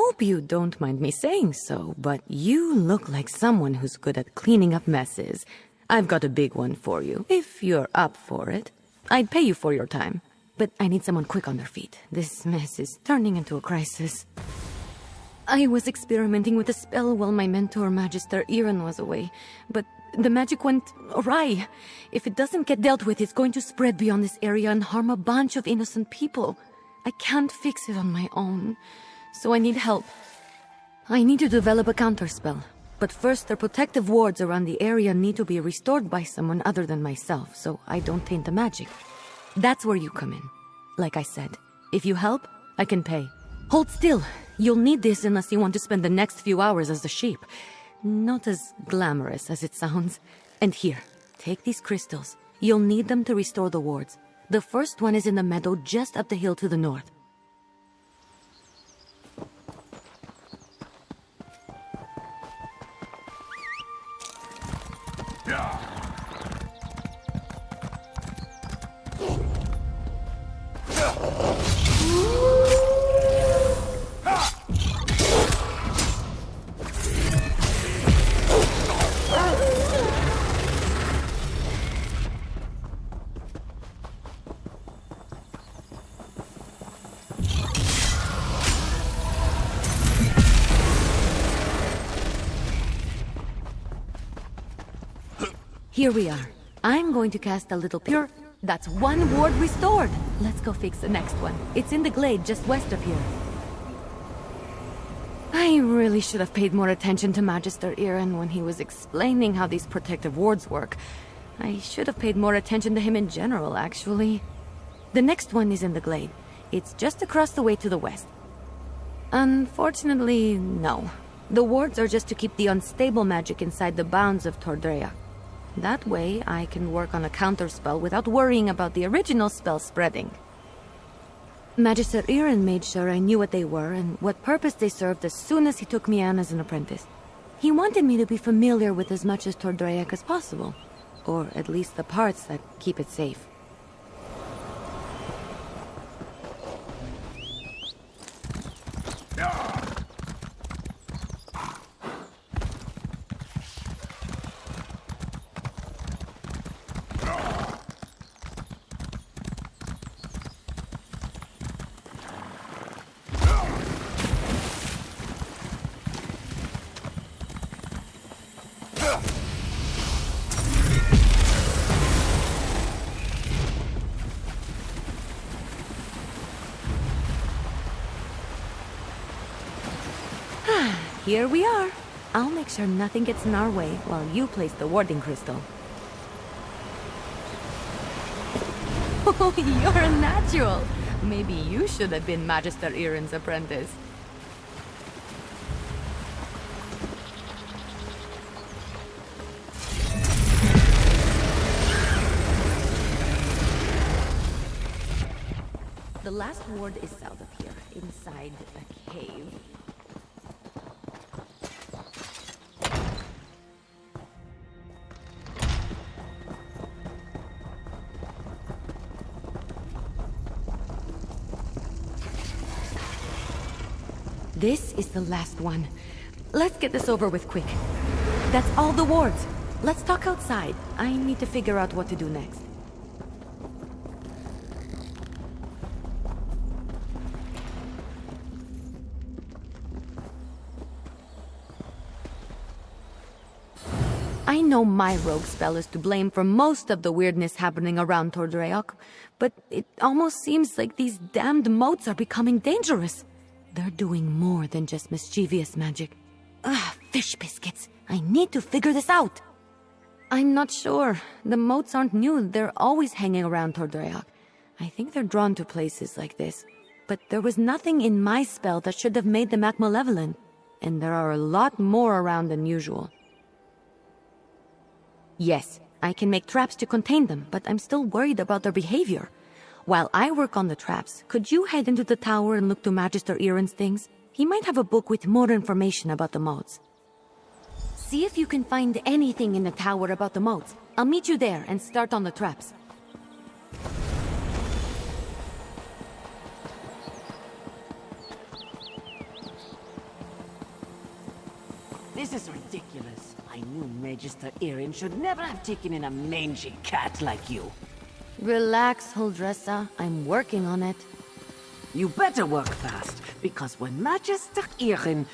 hope you don't mind me saying so, but you look like someone who's good at cleaning up messes. I've got a big one for you, if you're up for it. I'd pay you for your time, but I need someone quick on their feet. This mess is turning into a crisis. I was experimenting with a spell while my mentor, Magister Iren, was away, but the magic went awry. If it doesn't get dealt with, it's going to spread beyond this area and harm a bunch of innocent people. I can't fix it on my own, so I need help. I need to develop a counterspell, but first the protective wards around the area need to be restored by someone other than myself, so I don't taint the magic. That's where you come in. Like I said, if you help, I can pay. Hold still. You'll need this unless you want to spend the next few hours as a sheep. Not as glamorous as it sounds. And here, take these crystals. You'll need them to restore the wards. The first one is in the meadow just up the hill to the north. Here we are. I'm going to cast a little pure... That's one ward restored! Let's go fix the next one. It's in the glade just west of here. I really should have paid more attention to Magister Iren when he was explaining how these protective wards work. I should have paid more attention to him in general, actually. The next one is in the glade. It's just across the way to the west. Unfortunately, no. The wards are just to keep the unstable magic inside the bounds of Tordrea. That way, I can work on a counterspell without worrying about the original spell spreading. Magister Iren made sure I knew what they were and what purpose they served as soon as he took me on as an apprentice. He wanted me to be familiar with as much as Tordrea as possible, or at least the parts that keep it safe. Here we are. I'll make sure nothing gets in our way while you place the warding crystal. Oh, you're a natural. Maybe you should have been Magister Iren's apprentice. The last ward is south of here, inside a cave. This is the last one. Let's get this over with quick. That's all the wards. Let's talk outside. I need to figure out what to do next. I know my rogue spell is to blame for most of the weirdness happening around Tordreok, but it almost seems like these damned moats are becoming dangerous. They're doing more than just mischievous magic. Fish biscuits. I need to figure this out. I'm not sure. The moats aren't new. They're always hanging around Tordreok. I think they're drawn to places like this. But there was nothing in my spell that should have made them act malevolent. And there are a lot more around than usual. Yes, I can make traps to contain them, but I'm still worried about their behavior. While I work on the traps, could you head into the tower and look to Magister Iren's things? He might have a book with more information about the moats. See if you can find anything in the tower about the moats. I'll meet you there and start on the traps. This is ridiculous. I knew Magister Erin should never have taken in a mangy cat like you. Relax, Huldressa. I'm working on it. You better work fast, because when Magister Erin...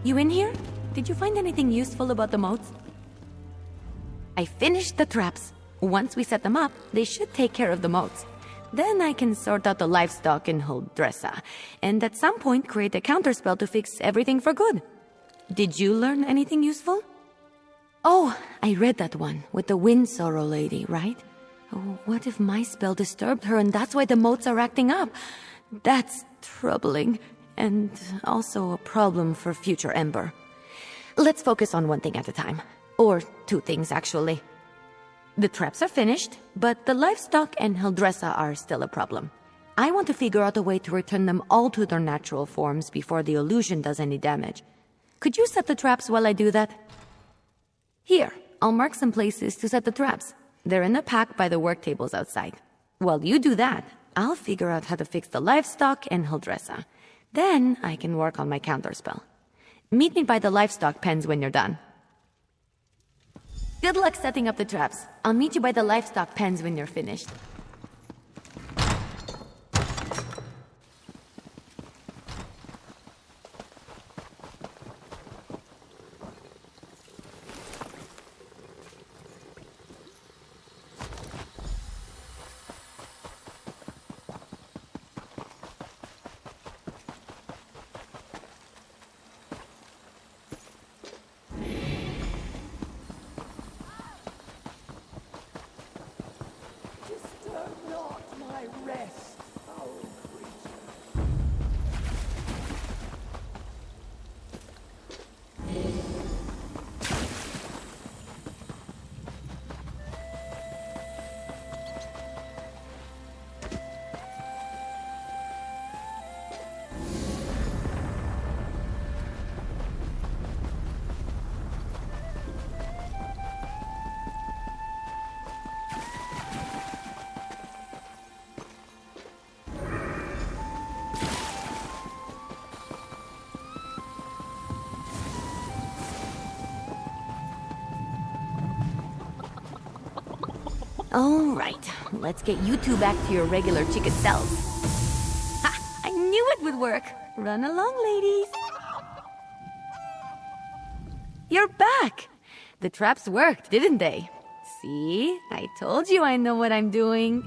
You in here? Did you find anything useful about the moats? I finished the traps. Once we set them up, they should take care of the moats. Then I can sort out the livestock in Huldressa, and at some point create a counterspell to fix everything for good. Did you learn anything useful? Oh, I read that one, with the Wind Sorrow lady, right? Oh, what if my spell disturbed her and that's why the moats are acting up? That's troubling. And also a problem for future Ember. Let's focus on one thing at a time. Or two things, actually. The traps are finished, but the livestock and Huldressa are still a problem. I want to figure out a way to return them all to their natural forms before the illusion does any damage. Could you set the traps while I do that? Here, I'll mark some places to set the traps. They're in a pack by the work tables outside. While you do that, I'll figure out how to fix the livestock and Huldressa. Then I can work on my counterspell. Meet me by the livestock pens when you're done. Good luck setting up the traps. I'll meet you by the livestock pens when you're finished. All right, let's get you two back to your regular chicken selves. Ha! I knew it would work. Run along, ladies. You're back. The traps worked, didn't they? See? I told you I know what I'm doing.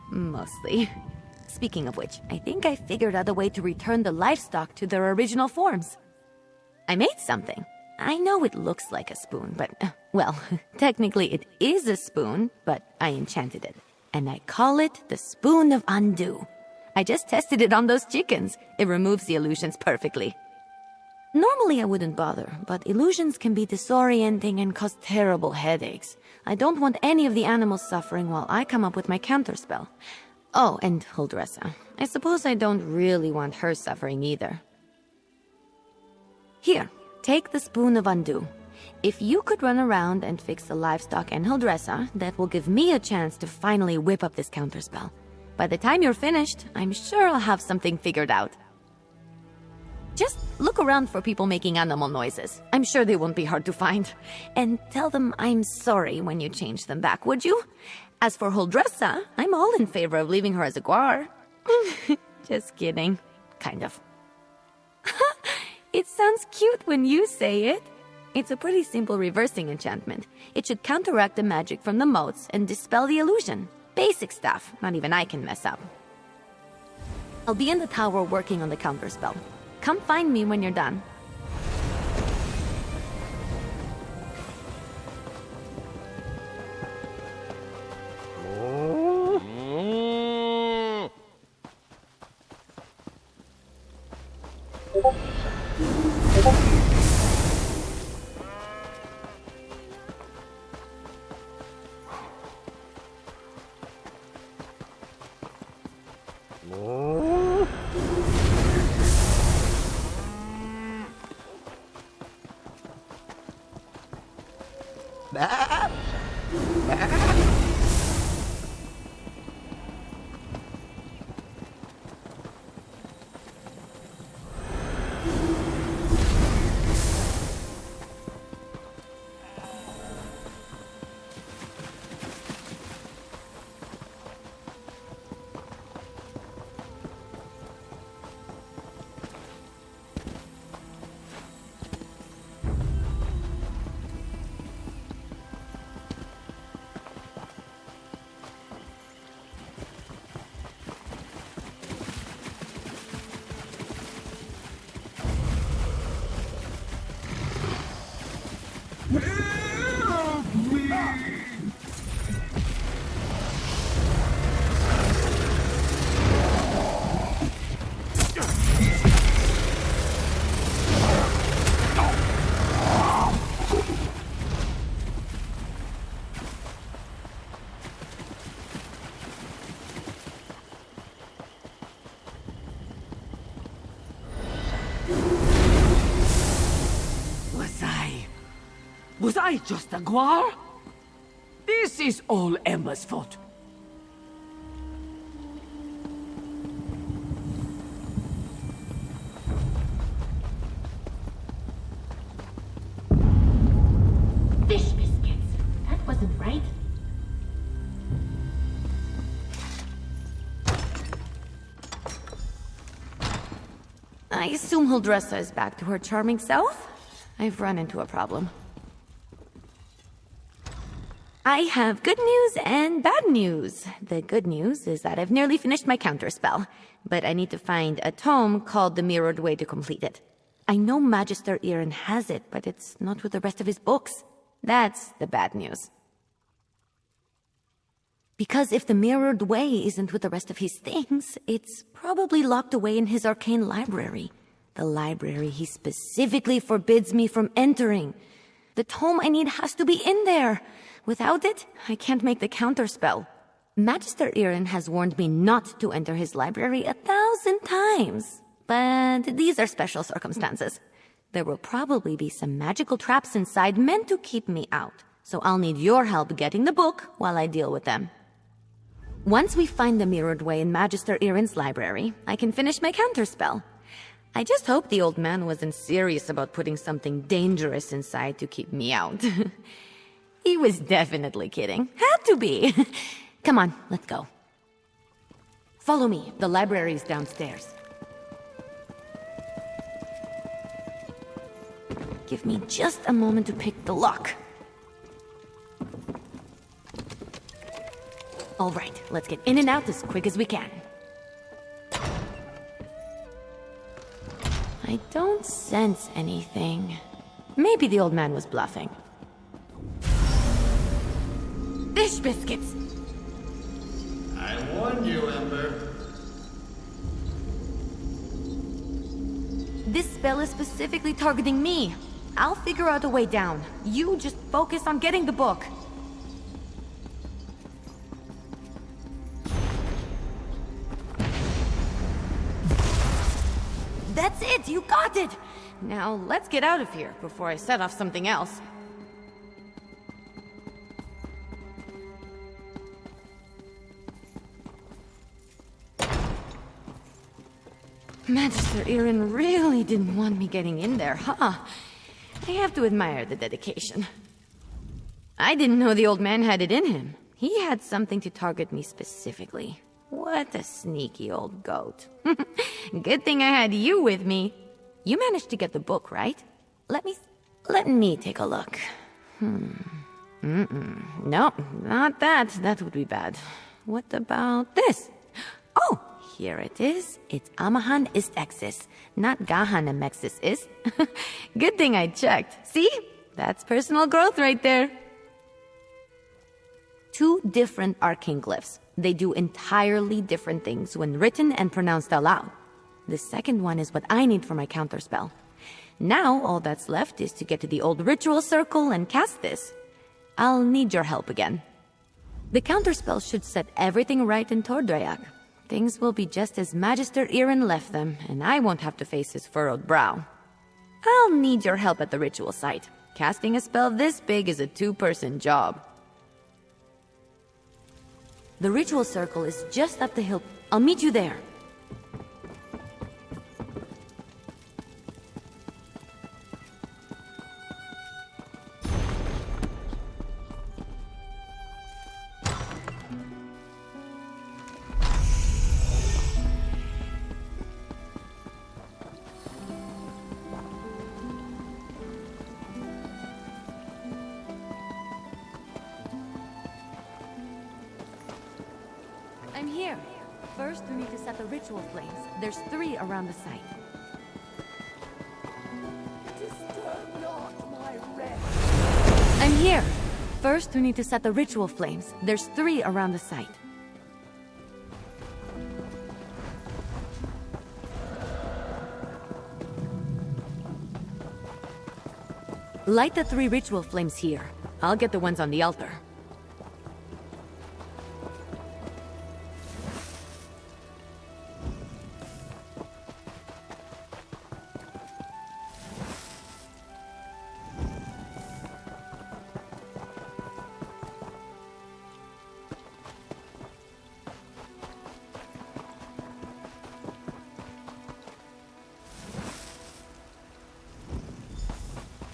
Mostly. Speaking of which, I think I figured out a way to return the livestock to their original forms. I made something. I know it looks like a spoon, but, well, technically it is a spoon, but I enchanted it. And I call it the Spoon of Undo. I just tested it on those chickens. It removes the illusions perfectly. Normally I wouldn't bother, but illusions can be disorienting and cause terrible headaches. I don't want any of the animals suffering while I come up with my counterspell. Oh, and Huldressa. I suppose I don't really want her suffering either. Here. Take the Spoon of Undo. If you could run around and fix the livestock and Huldressa, that will give me a chance to finally whip up this counterspell. By the time you're finished, I'm sure I'll have something figured out. Just look around for people making animal noises. I'm sure they won't be hard to find. And tell them I'm sorry when you change them back, would you? As for Huldressa, I'm all in favor of leaving her as a guar. Just kidding. Kind of. It sounds cute when you say it. It's a pretty simple reversing enchantment. It should counteract the magic from the moats and dispel the illusion. Basic stuff, not even I can mess up. I'll be in the tower working on the counterspell. Come find me when you're done. Was I just a guar? This is all Ember's fault. Fish biscuits. That wasn't right. I assume he'll dress us back to her charming self. I've run into a problem. I have good news and bad news. The good news is that I've nearly finished my counterspell, but I need to find a tome called The Mirrored Way to complete it. I know Magister Irin has it, but it's not with the rest of his books. That's the bad news. Because if the Mirrored Way isn't with the rest of his things, it's probably locked away in his arcane library. The library he specifically forbids me from entering. The tome I need has to be in there. Without it, I can't make the counterspell. Magister Irin has warned me not to enter his library 1,000 times. But these are special circumstances. There will probably be some magical traps inside meant to keep me out. So I'll need your help getting the book while I deal with them. Once we find the Mirrored Way in Magister Irin's library, I can finish my counterspell. I just hope the old man wasn't serious about putting something dangerous inside to keep me out. He was definitely kidding. Had to be. Come on, let's go. Follow me. The library is downstairs. Give me just a moment to pick the lock. All right, let's get in and out as quick as we can. I don't sense anything. Maybe the old man was bluffing. Fish biscuits! I warned you, Ember. This spell is specifically targeting me. I'll figure out a way down. You just focus on getting the book. That's it! You got it! Now, let's get out of here before I set off something else. Magister Irin really didn't want me getting in there, huh? I have to admire the dedication. I didn't know the old man had it in him. He had something to target me specifically. What a sneaky old goat. Good thing I had you with me. You managed to get the book, right? Let me take a look. No, not that. That would be bad. What about this? Oh, here it is. It's Amahan ist Exis, not Gahan Amexis is. Good thing I checked. See? That's personal growth right there. 2 different arcane glyphs. They do entirely different things when written and pronounced aloud. The second one is what I need for my counterspell. Now, all that's left is to get to the old ritual circle and cast this. I'll need your help again. The counterspell should set everything right in Tordrayak. things will be just as Magister Irin left them, and I won't have to face his furrowed brow. I'll need your help at the ritual site. Casting a spell this big is a two-person job. The ritual circle is just up the hill. I'll meet you there. I'm here. First, we need to set the ritual flames. There's 3 around the site. Disturb not my rest. I'm here. First, we need to set the ritual flames. There's 3 around the site. Light the 3 ritual flames here. I'll get the ones on the altar.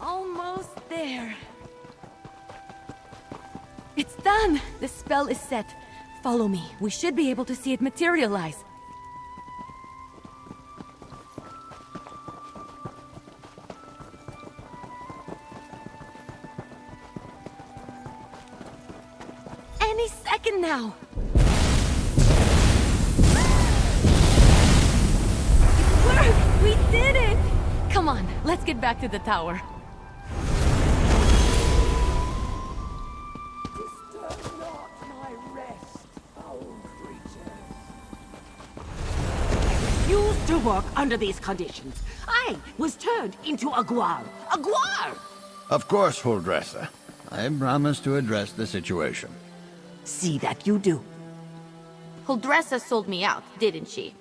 Almost there. It's done! The spell is set. Follow me. We should be able to see it materialize. Any second now! It worked! We did it! Come on, let's get back to the tower. Used to work under these conditions. I was turned into a guar. A guar! Of course, Huldressa. I promise to address the situation. See that you do. Huldressa sold me out, didn't she?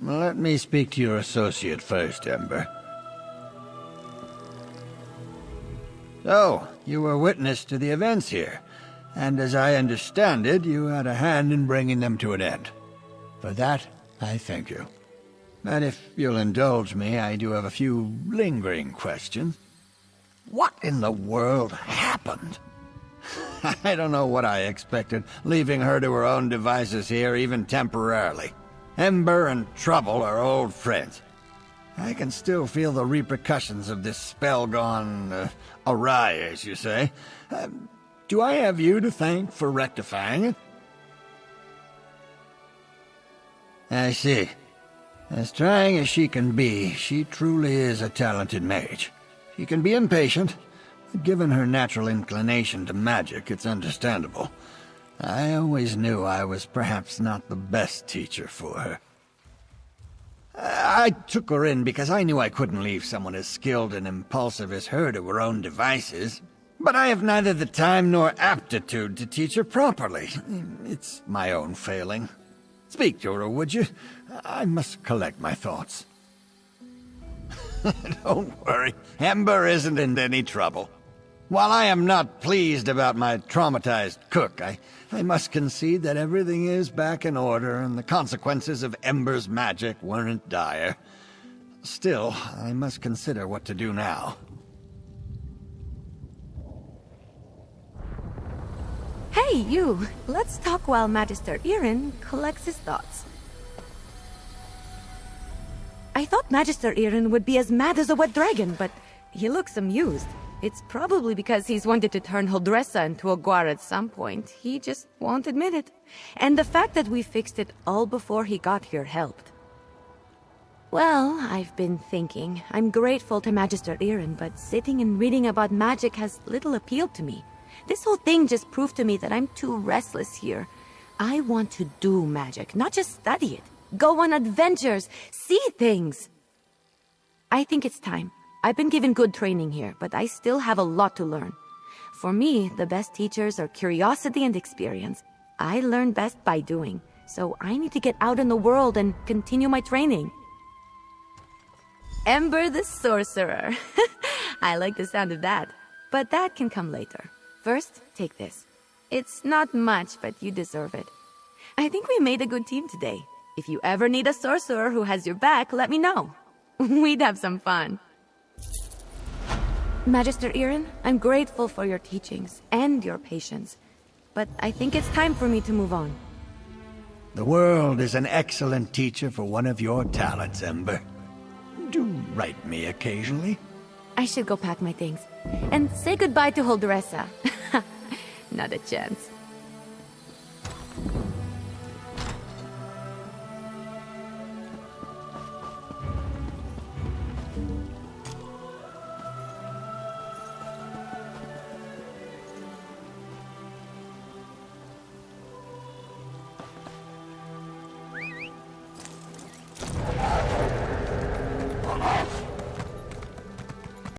Let me speak to your associate first, Ember. So, you were witness to the events here, and as I understand it, you had a hand in bringing them to an end. For that, I thank you. And if you'll indulge me, I do have a few lingering questions. What in the world happened? I don't know what I expected, leaving her to her own devices here, even temporarily. Ember and Trouble are old friends. I can still feel the repercussions of this spell gone awry, as you say. Do I have you to thank for rectifying it? I see. As trying as she can be, she truly is a talented mage. She can be impatient, but given her natural inclination to magic, it's understandable. I always knew I was perhaps not the best teacher for her. I took her in because I knew I couldn't leave someone as skilled and impulsive as her to her own devices. But I have neither the time nor aptitude to teach her properly. It's my own failing. Speak to her, would you? I must collect my thoughts. Don't worry, Ember isn't in any trouble. While I am not pleased about my traumatized cook, I must concede that everything is back in order and the consequences of Ember's magic weren't dire. Still, I must consider what to do now. Hey, you! Let's talk while Magister Irin collects his thoughts. I thought Magister Irin would be as mad as a wet dragon, but he looks amused. It's probably because he's wanted to turn Huldressa into a guar at some point. He just won't admit it. And the fact that we fixed it all before he got here helped. Well, I've been thinking. I'm grateful to Magister Irin, but sitting and reading about magic has little appeal to me. This whole thing just proved to me that I'm too restless here. I want to do magic, not just study it. Go on adventures, see things. I think it's time. I've been given good training here, but I still have a lot to learn. For me, the best teachers are curiosity and experience. I learn best by doing. so I need to get out in the world and continue my training. Ember the Sorcerer. I like the sound of that, but that can come later. First, take this. It's not much, but you deserve it. I think we made a good team today. If you ever need a sorcerer who has your back, let me know. We'd have some fun. Magister Irin, I'm grateful for your teachings and your patience, but I think it's time for me to move on. The world is an excellent teacher for one of your talents, Ember. Do write me occasionally. I should go pack my things and say goodbye to Holdressa. Not a chance.